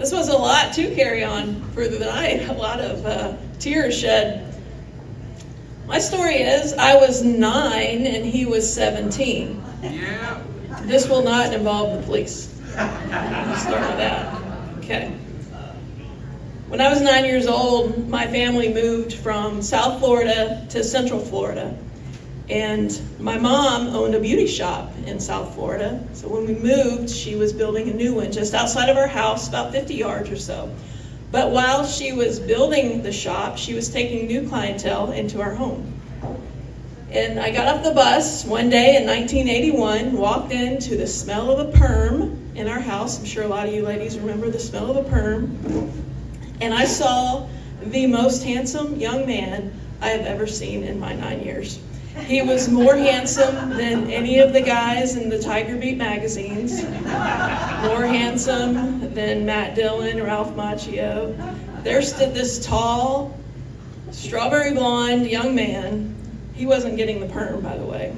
This was a lot to carry on for the night, a lot of tears shed. My story is, I was 9 and he was 17. Yeah. This will not involve the police. Let's start with that. Okay. When I was 9 years old, my family moved from South Florida to Central Florida. And my mom owned a beauty shop in South Florida. So when we moved, she was building a new one just outside of our house, about 50 yards or so. But while she was building the shop, she was taking new clientele into our home. And I got off the bus one day in 1981, walked into the smell of a perm in our house. I'm sure a lot of you ladies remember the smell of a perm. And I saw the most handsome young man I have ever seen in my 9 years. He was more handsome than any of the guys in the Tiger Beat magazines, more handsome than Matt Dillon, Ralph Macchio. There stood this tall, strawberry blonde young man. He wasn't getting the perm, by the way.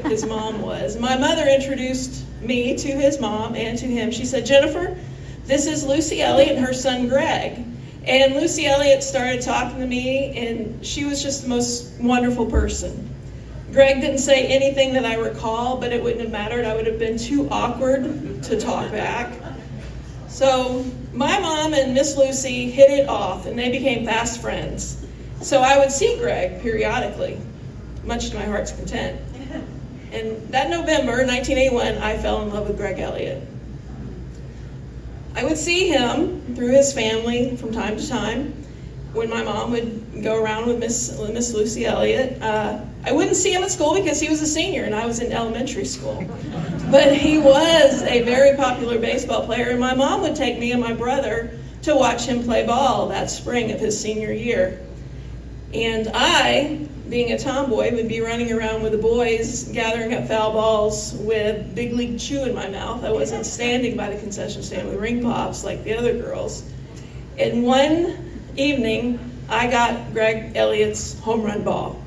His mom was. My mother introduced me to his mom and to him. She said, "Jennifer, this is Lucy Elliott and her son Greg." And Lucy Elliott started talking to me, and she was just the most wonderful person. Greg didn't say anything that I recall, but it wouldn't have mattered. I would have been too awkward to talk back. So my mom and Miss Lucy hit it off, and they became fast friends. So I would see Greg periodically, much to my heart's content. And that November, 1981, I fell in love with Greg Elliott. I would see him through his family from time to time when my mom would go around with Miss Lucy Elliott. I wouldn't see him at school because he was a senior and I was in elementary school. But he was a very popular baseball player, and my mom would take me and my brother to watch him play ball that spring of his senior year. And I, being a tomboy, would be running around with the boys, gathering up foul balls with Big League Chew in my mouth. I wasn't standing by the concession stand with ring pops like the other girls. And one evening, I got Greg Elliott's home run ball.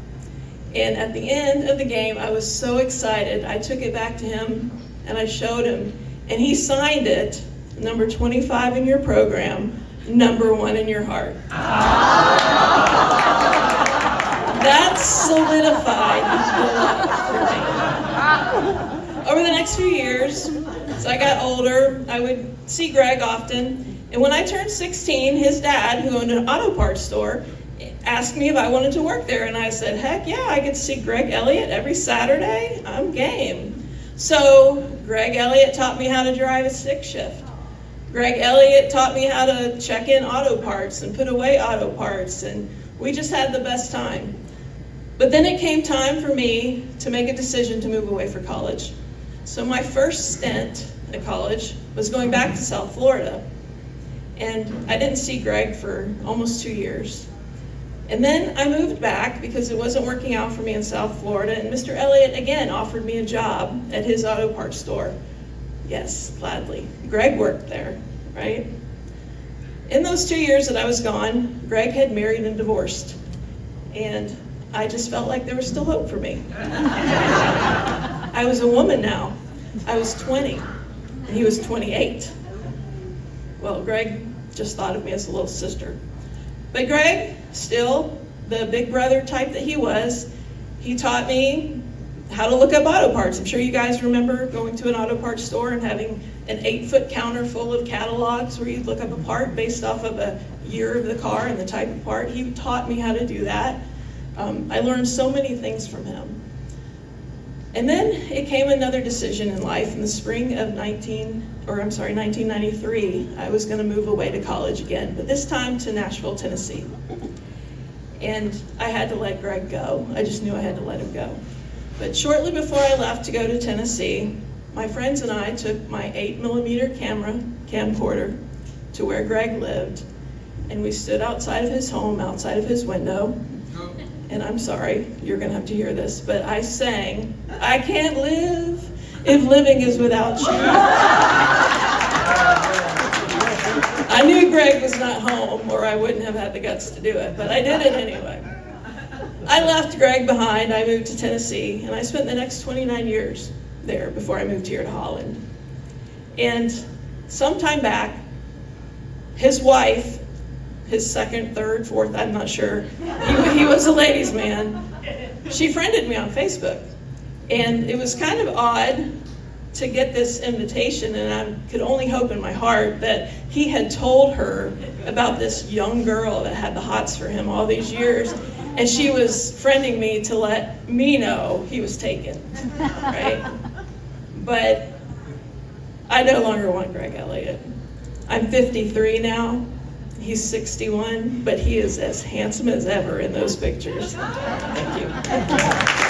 And at the end of the game, I was so excited. I took it back to him and I showed him. And he signed it, number 25 in your program, number 1 in your heart. That solidified the love for me. Over the next few years, as I got older, I would see Greg often. And when I turned 16, his dad, who owned an auto parts store, asked me if I wanted to work there. And I said, heck yeah, I get to see Greg Elliott every Saturday. I'm game. So Greg Elliott taught me how to drive a stick shift. Greg Elliott taught me how to check in auto parts and put away auto parts. And we just had the best time. But then it came time for me to make a decision to move away for college. So my first stint at college was going back to South Florida. And I didn't see Greg for almost 2 years. And then I moved back because it wasn't working out for me in South Florida. And Mr. Elliott again offered me a job at his auto parts store. Yes, gladly. Greg worked there, right? In those 2 years that I was gone, Greg had married and divorced. And I just felt like there was still hope for me. I was a woman now. I was 20, and he was 28. Well, Greg just thought of me as a little sister. But Greg, still the big brother type that he was, he taught me how to look up auto parts. I'm sure you guys remember going to an auto parts store and having an 8-foot counter full of catalogs where you'd look up a part based off of a year of the car and the type of part. He taught me how to do that. I learned so many things from him. And then it came another decision in life. In the spring of 1993, I was going to move away to college again, but this time to Nashville, Tennessee. And I had to let Greg go. I just knew I had to let him go. But shortly before I left to go to Tennessee, my friends and I took my 8mm camcorder to where Greg lived, and we stood outside of his home, outside of his window. And I'm sorry, you're going to have to hear this, but I sang, "I can't live if living is without you." I knew Greg was not home, or I wouldn't have had the guts to do it, but I did it anyway. I left Greg behind. I moved to Tennessee, and I spent the next 29 years there before I moved here to Holland. And sometime back, his wife, his second, third, fourth, I'm not sure, he was a ladies' man, she friended me on Facebook. And it was kind of odd to get this invitation, and I could only hope in my heart that he had told her about this young girl that had the hots for him all these years, and she was friending me to let me know he was taken, right? But I no longer want Greg Elliott. I'm 53 now. He's 61, but he is as handsome as ever in those pictures. Thank you.